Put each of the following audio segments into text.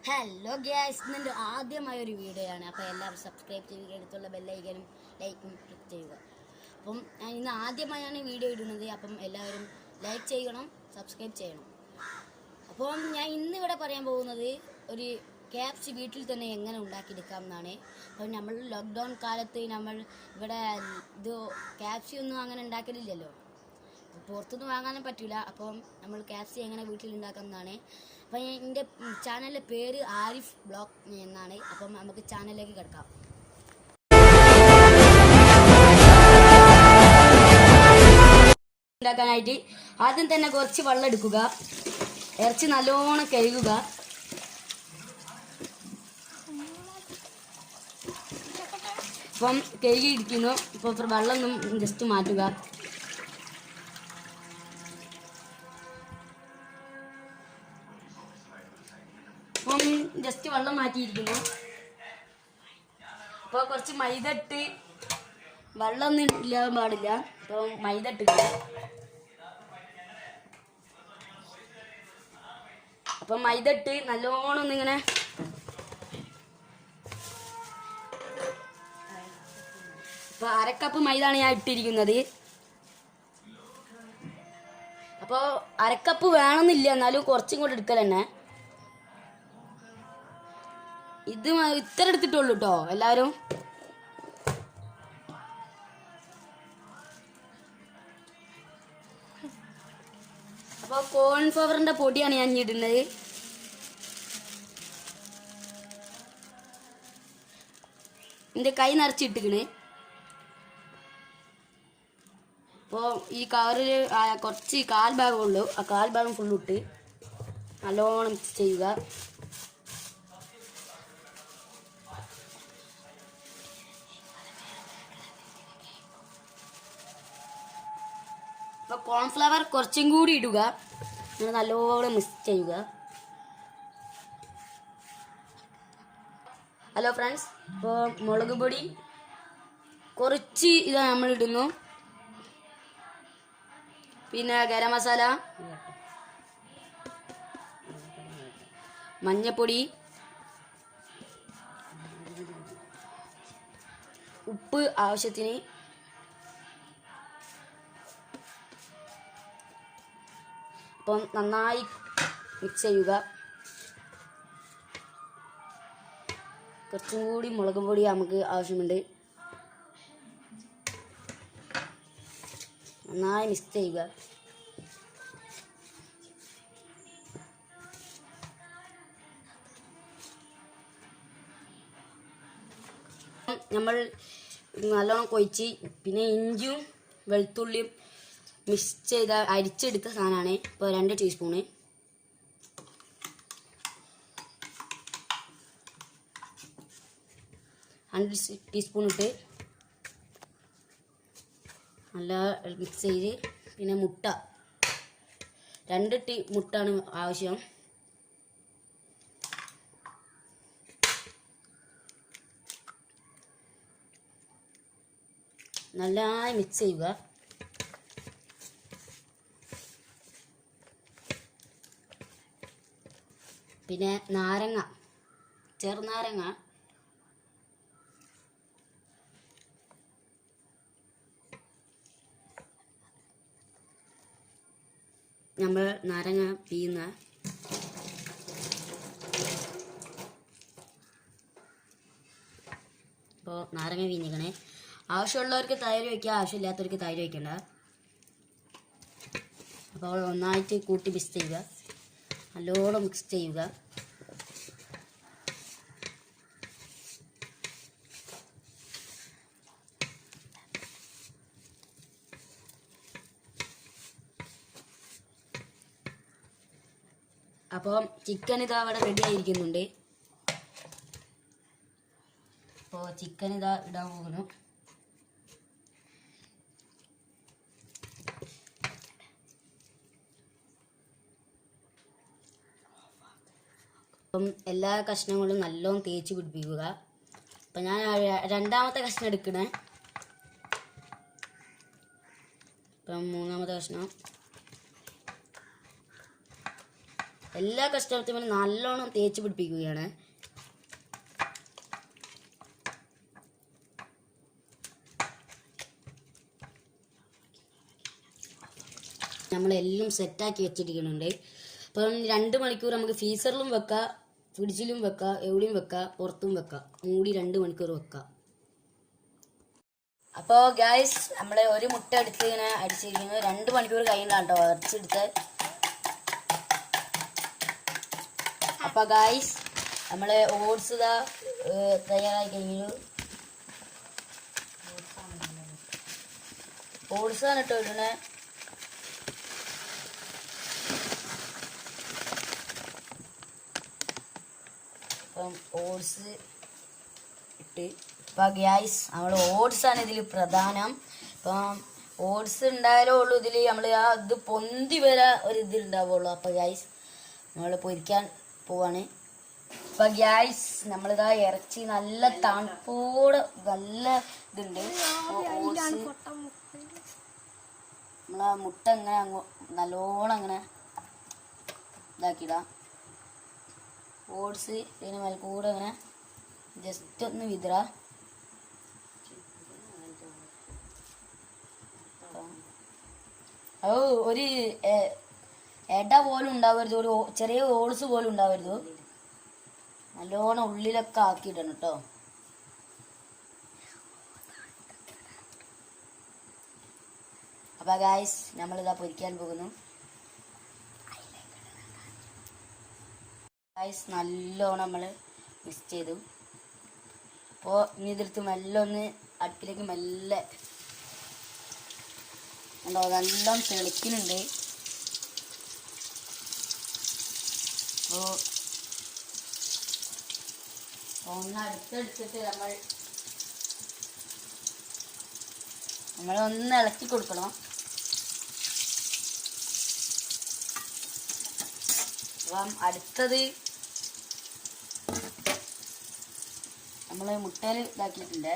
Hello gas, ഇതിൻ്റെ ആദ്യമായൊരു video ആണ്. അപ്പോൾ എല്ലാവരും സബ്സ്ക്രൈബ് ചെയ്യുക, അടുത്തുള്ള ബെല്ലൈക്കനും ലൈക്കും ക്ലിക്ക് ചെയ്യുക. അപ്പം ഇന്ന് ആദ്യമായാണ് വീഡിയോ ഇടുന്നത്. അപ്പം എല്ലാവരും ലൈക്ക് ചെയ്യണം, സബ്സ്ക്രൈബ് ചെയ്യണം. അപ്പം ഞാൻ ഇന്നിവിടെ പറയാൻ പോകുന്നത് ഒരു KFC വീട്ടിൽ തന്നെ എങ്ങനെ ഉണ്ടാക്കിയെടുക്കാം എന്നാണ്. അപ്പം നമ്മൾ ലോക്ക്ഡൗൺ കാലത്ത് നമ്മൾ ഇവിടെ KFC ഒന്നും അങ്ങനെ ഉണ്ടാക്കലില്ലല്ലോ, പുറത്തുനിന്ന് വാങ്ങാനും പറ്റില്ല. അപ്പം നമ്മൾ KFC എങ്ങനെ വീട്ടിൽ ഉണ്ടാക്കാം എന്നാണ്. അപ്പം എൻ്റെ ചാനലിൻ്റെ പേര് ആരിഫ് ബ്ലോഗ് എന്നാണ്. അപ്പം നമുക്ക് ചാനലിലേക്ക് കിടക്കാം. ഉണ്ടാക്കാനായിട്ട് ആദ്യം തന്നെ കുറച്ച് വെള്ളം എടുക്കുക, ഇറച്ചി നല്ലോണം കഴുകുക. അപ്പം കഴുകിയിരിക്കുന്നു. ഇപ്പോൾ വെള്ളം ജസ്റ്റ് മാറ്റുക. അപ്പം ജസ്റ്റ് വെള്ളം മാറ്റിയിരിക്കുന്നു. അപ്പോൾ കുറച്ച് മൈദ ഇട്ട്, വെള്ളമൊന്നും ഇല്ലാൻ പാടില്ല. അപ്പോൾ മൈദ ഇട്ടില്ല. അപ്പം മൈദ ഇട്ട് നല്ലോണം ഒന്നിങ്ങനെ ഇപ്പോൾ അരക്കപ്പ് മൈദയാണ് ഞാൻ ഇട്ടിരിക്കുന്നത്. അപ്പോൾ അരക്കപ്പ് വേണമെന്നില്ല, എന്നാലും കുറച്ചും കൂടെ എടുക്കൽ തന്നെ. ഇത് ഇത്ര എടുത്തിട്ടുള്ളൂ കേട്ടോ എല്ലാവരും. അപ്പോൾ കോൺഫ്ലവറിന്റെ പൊടിയാണ് ഞാൻ ഇടുന്നത്. എൻ്റെ കൈ നിറച്ചിട്ടിക്കണ്. അപ്പോൾ ഈ കവറിൽ കുറച്ച് കാൽഭാഗമുള്ളൂ, ആ കാൽഭാഗം ഫുള്ളിട്ട് നല്ലോണം മിക്സ് ചെയ്യുക. അപ്പോൾ കോൺഫ്ലവർ കുറച്ചും കൂടി ഇടുക, നല്ലോണം മിക്സ് ചെയ്യുക. ഹലോ ഫ്രണ്ട്സ്, ഇപ്പോൾ മുളക് പൊടി കുറച്ച് ഇതാ നമ്മൾ ഇടുന്നു. പിന്നെ ഗരം മസാല, മഞ്ഞപ്പൊടി, ഉപ്പ് ആവശ്യത്തിന്, അപ്പം നന്നായി മിക്സ് ചെയ്യുക. കുറച്ചും കൂടി മുളക് പൊടി നമുക്ക് ആവശ്യമുണ്ട്. നന്നായി മിക്സ് ചെയ്യുക. നമ്മൾ നല്ലോണം കൊഴിച്ച്, പിന്നെ ഇഞ്ചിയും വെളുത്തുള്ളിയും മിക്സ് ചെയ്ത അരിച്ചെടുത്ത സാധനമാണ്. ഇപ്പോൾ 2 ടീസ്പൂണ്. ടീസ്പൂൺ ഇട്ട് നല്ല മിക്സ് ചെയ്ത്, പിന്നെ മുട്ട 2 മുട്ടാണ് ആവശ്യം. നല്ലതായി മിക്സ് ചെയ്യുക. പിന്നെ നാരങ്ങ, ചെറുനാരങ്ങ നമ്മൾ നാരങ്ങ പിഴിയുന്ന. അപ്പോൾ നാരങ്ങ പിഴിഞ്ഞിക്കണേ. ആവശ്യമുള്ളവർക്ക് തൈര് വയ്ക്കുക, ആവശ്യമില്ലാത്തവർക്ക് തൈര് വയ്ക്കണ്ട. അപ്പോൾ ഒന്നായിട്ട് കൂട്ടി മിക്സ് ചെയ്യുക, നല്ലോണം മിക്സ് ചെയ്യുക. അപ്പം ചിക്കൻ ഇതാ അവിടെ റെഡി ആയിരിക്കുന്നുണ്ട്. അപ്പോൾ ചിക്കൻ ഇതാ ഇടാൻ പോകുന്നു. അപ്പം എല്ലാ കഷ്ണങ്ങളും നല്ലോണം തേച്ച് പിടിപ്പിക്കുക. അപ്പം ഞാൻ രണ്ടാമത്തെ കഷ്ണം എടുക്കണേ. ഇപ്പം മൂന്നാമത്തെ കഷ്ണം. എല്ലാ കഷ്ണത്തിനും നല്ലോണം തേച്ച് പിടിപ്പിക്കുകയാണ്. നമ്മളെല്ലാം സെറ്റാക്കി വെച്ചിരിക്കുന്നുണ്ട്. അപ്പം 2 മണിക്കൂർ നമുക്ക് ഫ്രീസറിലും വെക്കാം, ഫ്രിഡ്ജിലും വെക്കാം, എവിടെയും വെക്കാം, പുറത്തും വെക്കാം. മൂടി 2 മണിക്കൂർ വെക്കാം. അപ്പോൾ ഗായ്സ് നമ്മൾ ഒരു മുട്ട എടുത്ത് ഇങ്ങനെ അടിച്ചിരിക്കുന്നത് 2 മണിക്കൂർ കഴിയുന്നതാണ് കേട്ടോ അടിച്ചെടുത്ത്. അപ്പോൾ ഗായ്സ് നമ്മൾ ഓട്സ് ഇതാ തയ്യാറായി കഴിഞ്ഞു. ഓട്സാണ് കേട്ടോ ഇടണേ. അപ്പം ഓട്സ് ഇട്ട് ഇപ്പം ഗ്യാസ് നമ്മൾ ഓട്സാണ് ഇതിൽ പ്രധാനം. ഇപ്പം ഓട്സ് ഉണ്ടായാലേ ഉള്ളൂ ഇതിൽ നമ്മൾ ഇത് പൊന്തി വരെ ഒരു ഇത് ഉണ്ടാവുള്ളൂ. അപ്പം ഗ്യാസ് നമ്മൾ പൊരിക്കാൻ പോവാണ്. ഇപ്പം ഗ്യാസ് നമ്മളിതാ ഇറച്ചി നല്ല തണുപ്പോടെ നല്ല ഇതുണ്ട്. ഓട്സ് നമ്മളാ മുട്ട ഇങ്ങനെ നല്ലോണം അങ്ങനെ ഇതാക്കിയിടാം. ഓട്സ് ഇതിന് മേൽ കൂടെ ഇങ്ങനെ ജസ്റ്റ് ഒന്ന് വിതറ. അത് ഒരു എട പോലും ഉണ്ടാവരുത്, ഒരു ചെറിയ ഓൾസ് പോലും ഉണ്ടാവരുത്. നല്ലോണം ഉള്ളിലൊക്കെ ആക്കിയിടണം കേട്ടോ. അപ്പൊ ഗായ്സ് നമ്മളിതാ പൊരിക്കാൻ പോകുന്നു. ഗായ്സ് നല്ലോണം നമ്മൾ മിക്സ് ചെയ്തു. അപ്പോൾ ഇനി ഇതെടുത്ത് മെല്ലെ ഒന്ന് അടുപ്പിലേക്ക് മെല്ലെ ഉണ്ടോ നല്ലോണം തിളയ്ക്കുന്നുണ്ട്. അപ്പോൾ ഒന്ന് അടുത്തെടുത്തിട്ട് നമ്മളൊന്ന് ഇളക്കി കൊടുക്കണം. അപ്പം അടുത്തത് നമ്മൾ മുട്ടയിൽ ഇതാക്കിയിട്ടുണ്ട്.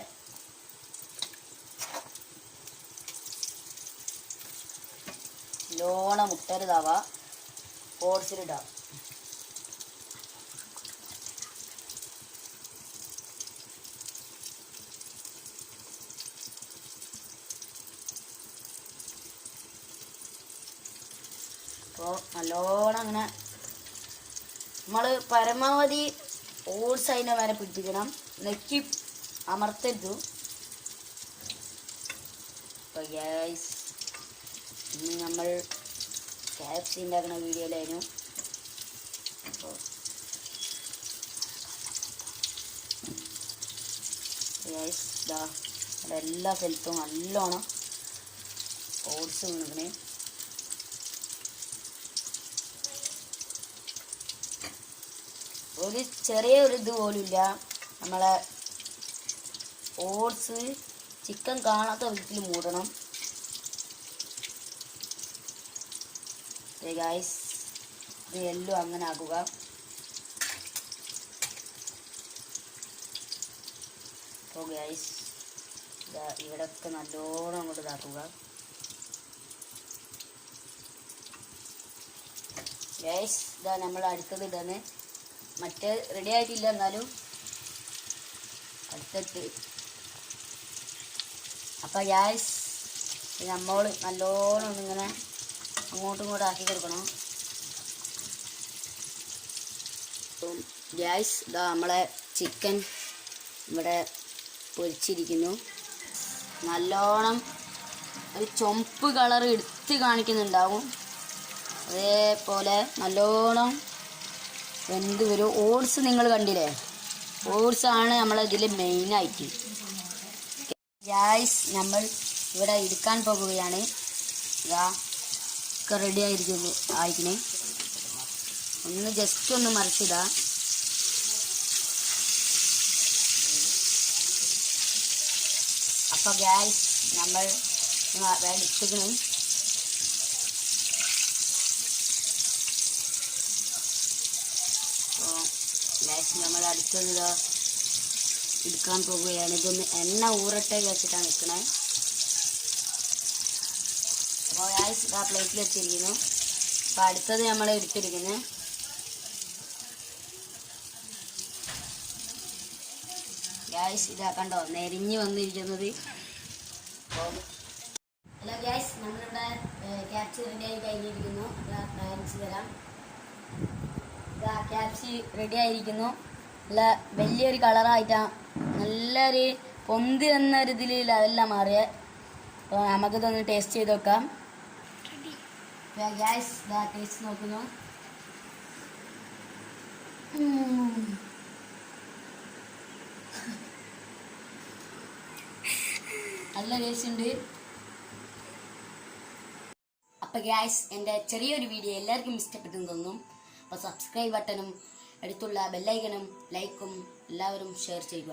നല്ലോണം മുട്ടയിൽ ഇതാവാ ഓട്സിലിടാം. അപ്പോൾ നല്ലോണം അങ്ങനെ നമ്മൾ പരമാവധി ഓട്സ് അതിൻ്റെ വരെ പിടിപ്പിക്കണം, നെക്കി അമർത്തരുത്. അപ്പോൾ ഗ്യാസ് ഇന്ന് നമ്മൾ KFC ഉണ്ടാക്കുന്ന വീഡിയോയിലായിരുന്നു. അപ്പോൾ ഗ്യാസ് ഇതാ എല്ലാ സ്ഥലത്തും നല്ലോണം ഓട്സ് വീണിക്കണേ. ഒരു ചെറിയ ഒരു ഇത് പോലുമില്ല. നമ്മളെ ഓട്സ് ചിക്കൻ കാണാത്ത വിധത്തിൽ മൂടണം. ഗായ്സ് ഇത് എല്ലാം അങ്ങനെ ആക്കുക. അപ്പോൾ ഗായ്സ് ഇവിടെയൊക്കെ നല്ലോണം അങ്ങോട്ട് ഇതാക്കുക. ഗായ്സ് ഇതാ നമ്മൾ അടുത്തത് ഇടാന്ന്. മറ്റേ റെഡി ആയിട്ടില്ല, എന്നാലും അടുത്തിട്ട്. അപ്പം ഗ്യാസ് നമ്മൾ നല്ലോണം ഒന്നിങ്ങനെ അങ്ങോട്ടും ഇങ്ങോട്ടും ആക്കി കൊടുക്കണം. അപ്പം ഗ്യാസ് ഇതാ നമ്മളെ ചിക്കൻ ഇവിടെ പൊരിച്ചിരിക്കുന്നു. നല്ലോണം ഒരു ചുവപ്പ് കളർ എടുത്ത് കാണിക്കുന്നുണ്ടാവും. അതേപോലെ നല്ലോണം എന്ത് വരും. ഓട്സ് നിങ്ങൾ കണ്ടില്ലേ, ഓട്സാണ് നമ്മളിതിൽ മെയിനായിട്ട്. ഗ്യാസ് നമ്മൾ ഇവിടെ എടുക്കാൻ പോകുകയാണ്. ഇതാ ഒക്കെ റെഡി ആയിരിക്കണേ. ഒന്ന് ജസ്റ്റ് ഒന്ന് മറിച്ചിടാ. അപ്പോൾ ഗ്യാസ് നമ്മൾ എടുത്തിക്കണേ. ഗ്യാസ് നമ്മൾ അടുത്തത് എടുക്കാൻ പോകുകയാണ്. ഇതൊന്ന് എണ്ണ ഊറട്ടെ വെച്ചിട്ടാണ് വെക്കണേ. അപ്പോൾ ഗ്യാസ് ആ പ്ലേറ്റിൽ വെച്ചിരിക്കുന്നു. അപ്പോൾ അടുത്തത് നമ്മൾ എടുത്തിരിക്കുന്നത് ഗ്യാസ് ഇതാ കണ്ടോ നെരിഞ്ഞ് വന്നിരിക്കുന്നത്. ഹലോ ഗ്യാസ്, നമ്മളിവിടെ ക്യാപ്സി റെഡി ആയി കഴിഞ്ഞിരിക്കുന്നു. കാണിച്ചു തരാം. ഇതാ ക്യാപ്സി റെഡി ആയിരിക്കുന്നു. നല്ല വലിയൊരു കളറായിട്ടാണ്, നല്ലൊരു പൊന്തി എന്നൊരു ഇതിൽ ലെവലിലാണ് മാറിയത്. അപ്പോൾ നമുക്കിതൊന്ന് ടേസ്റ്റ് ചെയ്ത് നോക്കാം. ഗ്യാസ് ഇതാ ടേസ്റ്റ് നോക്കുന്നു. നല്ല ടേസ്റ്റ് ഉണ്ട്. അപ്പൊ ഗ്യാസ്, എൻ്റെ ചെറിയൊരു വീഡിയോ എല്ലാവർക്കും ഇഷ്ടപ്പെട്ടെന്ന് തോന്നും. അപ്പോൾ സബ്സ്ക്രൈബ് ബട്ടണും അടുത്തുള്ള ബെല്ലൈക്കനും ലൈക്കും എല്ലാവരും ഷെയർ ചെയ്യുക.